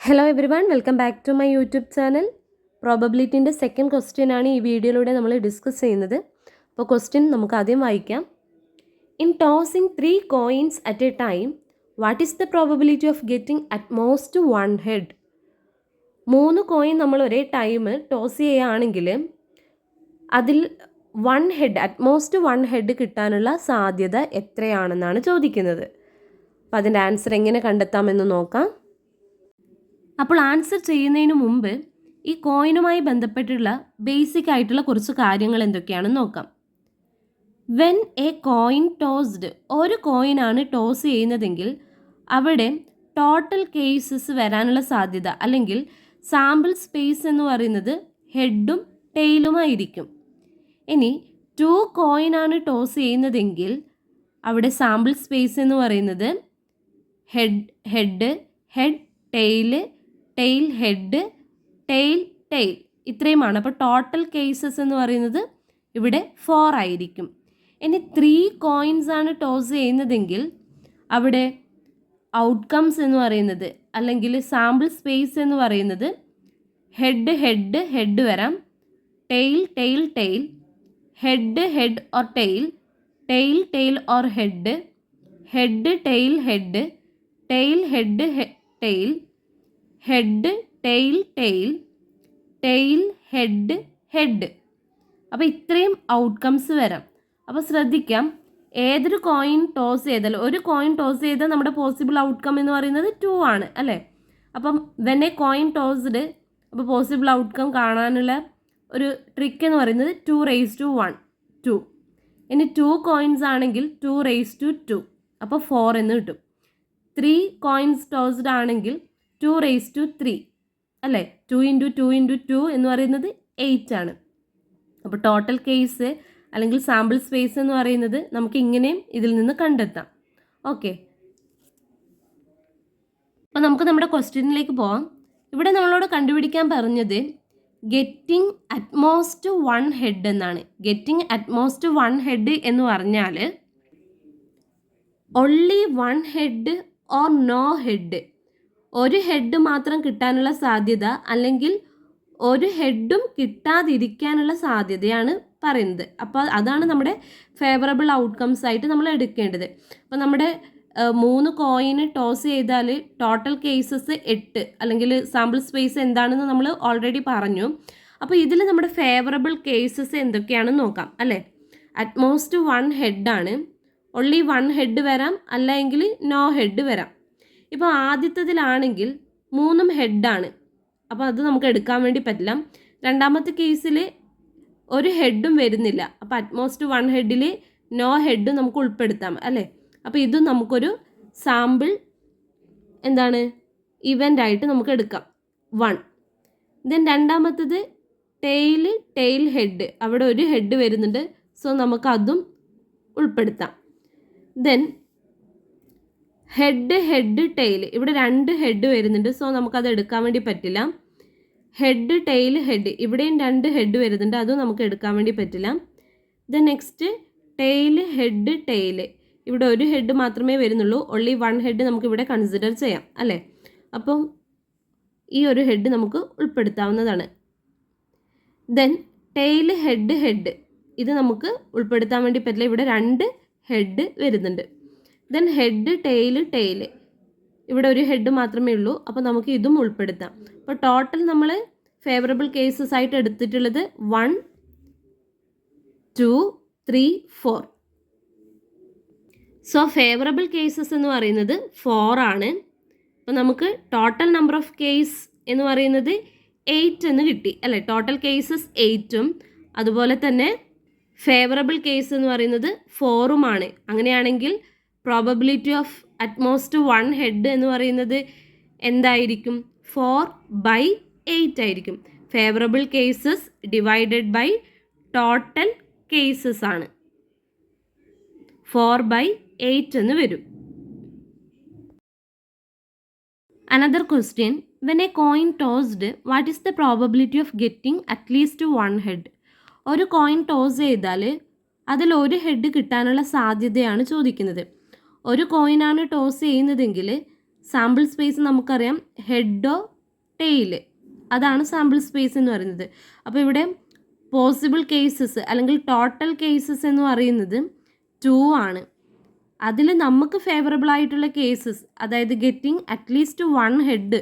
Hello everyone, welcome back to my YouTube channel. പ്രോബബിലിറ്റിൻ്റെ second question ആണ് ഈ വീഡിയോയിലൂടെ നമ്മൾ ഡിസ്കസ് ചെയ്യുന്നത്. അപ്പോൾ ക്വസ്റ്റ്യൻ നമുക്ക് ആദ്യം വായിക്കാം. In tossing 3 coins at A time, what is the probability of getting at most 1 head? 3 coin നമ്മൾ ഒരേ ടൈം ടോസ് ചെയ്യുകയാണെങ്കിൽ അതിൽ 1 ഹെഡ്, അറ്റ് മോസ്റ്റ് 1 ഹെഡ് കിട്ടാനുള്ള സാധ്യത എത്രയാണെന്നാണ് ചോദിക്കുന്നത്. അപ്പോൾ അതിൻ്റെ ആൻസർ എങ്ങനെ കണ്ടെത്താമെന്ന് നോക്കാം. അപ്പോൾ ആൻസർ ചെയ്യുന്നതിന് മുമ്പ് ഈ കോയിനുമായി ബന്ധപ്പെട്ടുള്ള ബേസിക് ആയിട്ടുള്ള കുറച്ച് കാര്യങ്ങൾ എന്തൊക്കെയാണെന്ന് നോക്കാം. വെൻ എ കോയിൻ ടോസ്ഡ്, ഒരു കോയിനാണ് ടോസ് ചെയ്യുന്നതെങ്കിൽ അവിടെ ടോട്ടൽ കേസസ് വരാനുള്ള സാധ്യത അല്ലെങ്കിൽ സാമ്പിൾ സ്പേസ് എന്ന് പറയുന്നത് ഹെഡും ടെയിലുമായിരിക്കും. ഇനി 2 കോയിനാണ് ടോസ് ചെയ്യുന്നതെങ്കിൽ അവിടെ സാമ്പിൾ സ്പേസ് എന്ന് പറയുന്നത് head tail, tail head, tail tail, ഇത്രയുമാണ്. അപ്പോൾ ടോട്ടൽ കേസസ് എന്ന് പറയുന്നത് ഇവിടെ 4 ആയിരിക്കും. ഇനി 3 കോയിൻസ് ആണ് ടോസ് ചെയ്യുന്നതെങ്കിൽ അവിടെ ഔട്ട്കംസ് എന്ന് പറയുന്നത് അല്ലെങ്കിൽ സാമ്പിൾ സ്പേസ് എന്ന് പറയുന്നത് ഹെഡ് വരാം, tail tail tail, head or tail, tail or head tail head, tail head tail, head tail tail, tail head head. അപ്പോൾ ഇത്രയും ഔട്ട്കംസ് വരാം. അപ്പോൾ ശ്രദ്ധിക്കാം, ഏതൊരു കോയിൻ ടോസ് ചെയ്താൽ, ഒരു കോയിൻ ടോസ് ചെയ്താൽ നമ്മുടെ പോസിബിൾ ഔട്ട്കം എന്ന് പറയുന്നത് 2 ആണ് അല്ലേ. അപ്പം വെൻ എ കോയിൻ ടോസ്ഡ്, അപ്പോൾ പോസിബിൾ ഔട്ട്കം കാണാനുള്ള ഒരു ട്രിക്ക് എന്ന് പറയുന്നത് 2 raised to 1, 2. ഇനി 2 കോയിൻസ് ആണെങ്കിൽ 2 raised to 2, അപ്പോൾ 4 എന്ന് കിട്ടും. 3 കോയിൻസ് ടോസ്ഡ് ആണെങ്കിൽ 2 raised to 3 അല്ലേ. 2 into 2 into 2 എന്ന് പറയുന്നത് 8 ആണ്. അപ്പോൾ ടോട്ടൽ കേസ് അല്ലെങ്കിൽ സാമ്പിൾ സ്പേസ് എന്ന് പറയുന്നത് നമുക്ക് ഇങ്ങനെയും ഇതിൽ നിന്ന് കണ്ടെത്താം. ഓക്കെ, അപ്പോൾ നമുക്ക് നമ്മുടെ ക്വസ്റ്റ്യനിലേക്ക് പോവാം. ഇവിടെ നമ്മളോട് കണ്ടുപിടിക്കാൻ പറഞ്ഞത് ഗെറ്റിംഗ് അറ്റ്മോസ്റ്റ് 1 ഹെഡ് എന്നാണ്. ഗെറ്റിംഗ് അറ്റ്മോസ്റ്റ് 1 ഹെഡ് എന്ന് പറഞ്ഞാൽ only 1 head or no head, ഒരു ഹെഡ് മാത്രം കിട്ടാനുള്ള സാധ്യത അല്ലെങ്കിൽ ഒരു ഹെഡും കിട്ടാതിരിക്കാനുള്ള സാധ്യതയാണ് പറയുന്നത്. അപ്പോൾ അതാണ് നമ്മുടെ ഫേവറബിൾ ഔട്ട്കംസ് ആയിട്ട് നമ്മൾ എടുക്കേണ്ടത്. അപ്പോൾ നമ്മുടെ 3 കോയിന് ടോസ് ചെയ്താൽ ടോട്ടൽ കേസസ് 8 അല്ലെങ്കിൽ സാമ്പിൾ സ്പേസ് എന്താണെന്ന് നമ്മൾ ഓൾറെഡി പറഞ്ഞു. അപ്പോൾ ഇതിൽ നമ്മുടെ ഫേവറബിൾ കേസസ് എന്തൊക്കെയാണെന്ന് നോക്കാം അല്ലേ. അറ്റ്മോസ്റ്റ് 1 ഹെഡാണ്, only 1 ഹെഡ് വരാം, അല്ലെങ്കിൽ നോ ഹെഡ് വരാം. ഇപ്പോൾ ആദ്യത്തതിലാണെങ്കിൽ 3 ഹെഡാണ്, അപ്പോൾ അത് നമുക്ക് എടുക്കാൻ വേണ്ടി പറ്റില്ല. രണ്ടാമത്തെ കേസിൽ ഒരു ഹെഡും വരുന്നില്ല, അപ്പോൾ അറ്റ്മോസ്റ്റ് 1 ഹെഡിൽ നോ ഹെഡ് നമുക്ക് ഉൾപ്പെടുത്താം അല്ലേ. അപ്പോൾ ഇതും നമുക്കൊരു സാമ്പിൾ എന്താണ് ഇവൻ്റ് ആയിട്ട് നമുക്ക് എടുക്കാം 1. ദെൻ രണ്ടാമത്തത് ടെയിൽ ഹെഡ്, അവിടെ ഒരു ഹെഡ് വരുന്നുണ്ട്, സോ നമുക്കതും ഉൾപ്പെടുത്താം. ദെൻ ഹെഡ് ടെയിൽ, ഇവിടെ 2 ഹെഡ് വരുന്നുണ്ട്, സോ നമുക്കത് എടുക്കാൻ വേണ്ടി പറ്റില്ല. ഹെഡ് ടെയിൽ ഹെഡ്, ഇവിടെയും 2 ഹെഡ് വരുന്നുണ്ട്, അതും നമുക്ക് എടുക്കാൻ വേണ്ടി പറ്റില്ല. Then next tail head tail, ഇവിടെ ഒരു ഹെഡ് മാത്രമേ വരുന്നുള്ളൂ, only 1 ഹെഡ് നമുക്ക് ഇവിടെ കൺസിഡർ ചെയ്യാം അല്ലേ. അപ്പം ഈ ഒരു ഹെഡ് നമുക്ക് ഉൾപ്പെടുത്താവുന്നതാണ്. ദെൻ ടെയിൽ ഹെഡ്, ഇത് നമുക്ക് ഉൾപ്പെടുത്താൻ വേണ്ടി പറ്റില്ല, ഇവിടെ 2 ഹെഡ് വരുന്നുണ്ട്. ദെൻ ഹെഡ് ടെയിൽ, ഇവിടെ ഒരു ഹെഡ് മാത്രമേ ഉള്ളൂ, അപ്പോൾ നമുക്ക് ഇതും ഉൾപ്പെടുത്താം. അപ്പോൾ ടോട്ടൽ നമ്മൾ ഫേവറബിൾ കേസസ് ആയിട്ട് എടുത്തിട്ടുള്ളത് 1, 2, 3, 4. സോ ഫേവറബിൾ കേസസ് എന്ന് പറയുന്നത് 4 ആണ്. അപ്പോൾ നമുക്ക് ടോട്ടൽ നമ്പർ ഓഫ് കേസ് എന്ന് പറയുന്നത് 8 എന്ന് കിട്ടി അല്ലേ. ടോട്ടൽ കേസസ് 8ഉം അതുപോലെ തന്നെ ഫേവറബിൾ കേസ് എന്ന് പറയുന്നത് 4ഉമാണ്. അങ്ങനെയാണെങ്കിൽ പ്രോബബിലിറ്റി ഓഫ് അറ്റ്മോസ്റ്റ് 1 ഹെഡ് എന്ന് പറയുന്നത് എന്തായിരിക്കും? 4/8 ആയിരിക്കും. Favourable cases divided by total cases ആണ്, 4/8 എന്ന് വരും. Another question, when a coin tossed, what is the probability of getting at least 1 head? ഒരു കോയിൻ ടോസ് ചെയ്താൽ അതിൽ ഒരു ഹെഡ് കിട്ടാനുള്ള സാധ്യതയാണ് ചോദിക്കുന്നത്. ഒരു കോയിനാണ് ടോസ് ചെയ്യുന്നതെങ്കിൽ സാമ്പിൾ സ്പേസ് നമുക്കറിയാം ഹെഡോ ടെയിൽ. അതാണ് സാമ്പിൾ സ്പേസ് എന്ന് പറയുന്നത്. അപ്പോൾ ഇവിടെ പോസിബിൾ കേസസ് അല്ലെങ്കിൽ ടോട്ടൽ കേസസ് എന്ന് പറയുന്നത് 2 ആണ്. അതിൽ നമുക്ക് ഫേവറബിൾ ആയിട്ടുള്ള കേസസ്, അതായത് ഗെറ്റിംഗ് അറ്റ്ലീസ്റ്റ് 1 ഹെഡ്,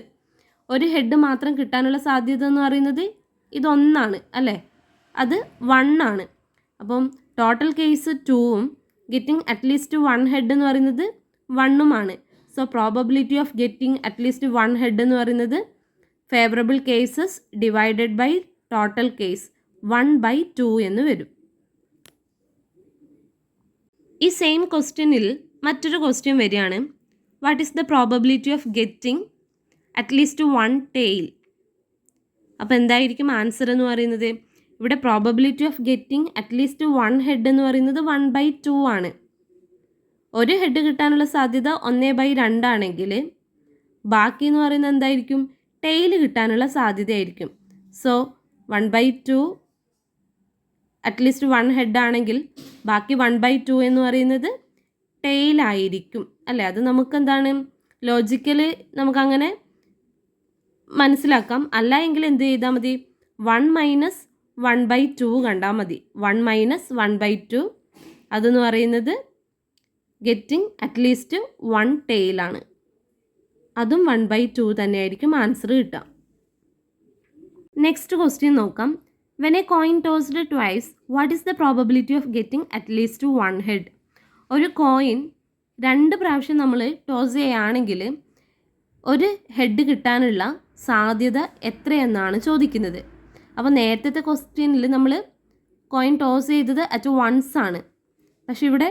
ഒരു ഹെഡ് മാത്രം കിട്ടാനുള്ള സാധ്യത എന്ന് പറയുന്നത് ഇതൊന്നാണ് അല്ലേ, അത് 1 ആണ്. അപ്പം ടോട്ടൽ കേസ് 2ഉം ഗെറ്റിംഗ് അറ്റ്ലീസ്റ്റ് 1 ഹെഡ് എന്ന് പറയുന്നത് 1ഉമാണ്. So probability of getting at least 1 head എന്ന് പറയുന്നത് favourable cases divided by total case 1/2 എന്ന് വരും. ഈ സെയിം ക്വസ്റ്റ്യനിൽ മറ്റൊരു ക്വസ്റ്റ്യൻ വരികയാണ്, what is the probability of getting at least 1 tail. അപ്പോൾ എന്തായിരിക്കും ആൻസർ എന്ന് പറയുന്നത്? ഇവിടെ probability of getting at least 1 head എന്ന് പറയുന്നത് 1/2 ആണ്. ഒരു ഹെഡ് കിട്ടാനുള്ള സാധ്യത 1/2 ആണെങ്കിൽ ബാക്കി എന്ന് പറയുന്നത് എന്തായിരിക്കും? ടെയിൽ കിട്ടാനുള്ള സാധ്യതയായിരിക്കും. സോ 1/2 അറ്റ്ലീസ്റ്റ് 1 ഹെഡ് ആണെങ്കിൽ ബാക്കി 1/2 എന്ന് പറയുന്നത് ടെയിലായിരിക്കും അല്ലേ. അത് നമുക്ക് എന്താണ് ലോജിക്കലി നമുക്കങ്ങനെ മനസ്സിലാക്കാം. അല്ല എങ്കിൽ എന്ത് ചെയ്താൽ മതി? 1 - 1/2 കണ്ടാൽ മതി. 1 - 1/2 അതെന്ന് പറയുന്നത് ഗെറ്റിംഗ് അറ്റ്ലീസ്റ്റ് 1 ടെയിലാണ്. അതും 1/2 തന്നെയായിരിക്കും ആൻസർ കിട്ടുക. നെക്സ്റ്റ് ക്വസ്റ്റ്യൻ നോക്കാം. When a coin tossed twice, what is the probability of getting at least 1 head. ഒരു കോയിൻ 2 പ്രാവശ്യം നമ്മൾ ടോസ് ചെയ്യുകയാണെങ്കിൽ ഒരു ഹെഡ് കിട്ടാനുള്ള സാധ്യത എത്രയെന്നാണ് ചോദിക്കുന്നത്. അപ്പോൾ നേരത്തെ ക്വസ്റ്റ്യനിൽ നമ്മൾ കോയിൻ ടോസ് ചെയ്തത് അറ്റ് വൺസ് ആണ്, പക്ഷെ ഇവിടെ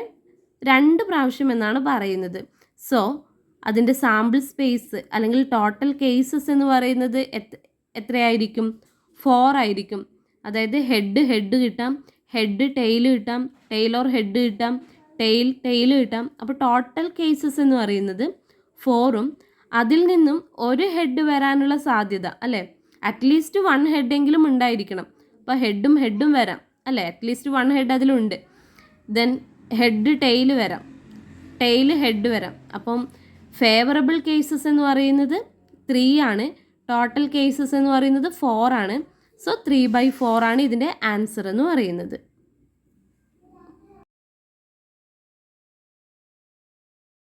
2 പ്രാവശ്യം എന്നാണ് പറയുന്നത്. സോ അതിൻ്റെ സാമ്പിൾ സ്പേസ് അല്ലെങ്കിൽ ടോട്ടൽ കേസസ് എന്ന് പറയുന്നത് എത്രയായിരിക്കും? 4 ആയിരിക്കും. അതായത് ഹെഡ് കിട്ടാം, ഹെഡ് ടെയിൽ കിട്ടാം, ടെയിൽ ഓർ ഹെഡ് കിട്ടാം, ടെയിൽ കിട്ടാം. അപ്പോൾ ടോട്ടൽ കേസസ് എന്ന് പറയുന്നത് 4ഉം അതിൽ നിന്നും ഒരു ഹെഡ് വരാനുള്ള സാധ്യത അല്ലേ, അറ്റ്ലീസ്റ്റ് 1 ഹെഡെങ്കിലും ഉണ്ടായിരിക്കണം. അപ്പോൾ ഹെഡും വരാം അല്ലേ, അറ്റ്ലീസ്റ്റ് 1 ഹെഡ് അതിലുണ്ട്. ദെൻ ഹെഡ് ടെയിൽ വരാം, ടെയിൽ ഹെഡ് വരാം. അപ്പം ഫേവറബിൾ കേസസ് എന്ന് പറയുന്നത് 3 ആണ്, ടോട്ടൽ കേസസ് എന്ന് പറയുന്നത് 4 ആണ്. സോ 3/4 ആണ് ഇതിൻ്റെ ആൻസർ എന്ന് പറയുന്നത്.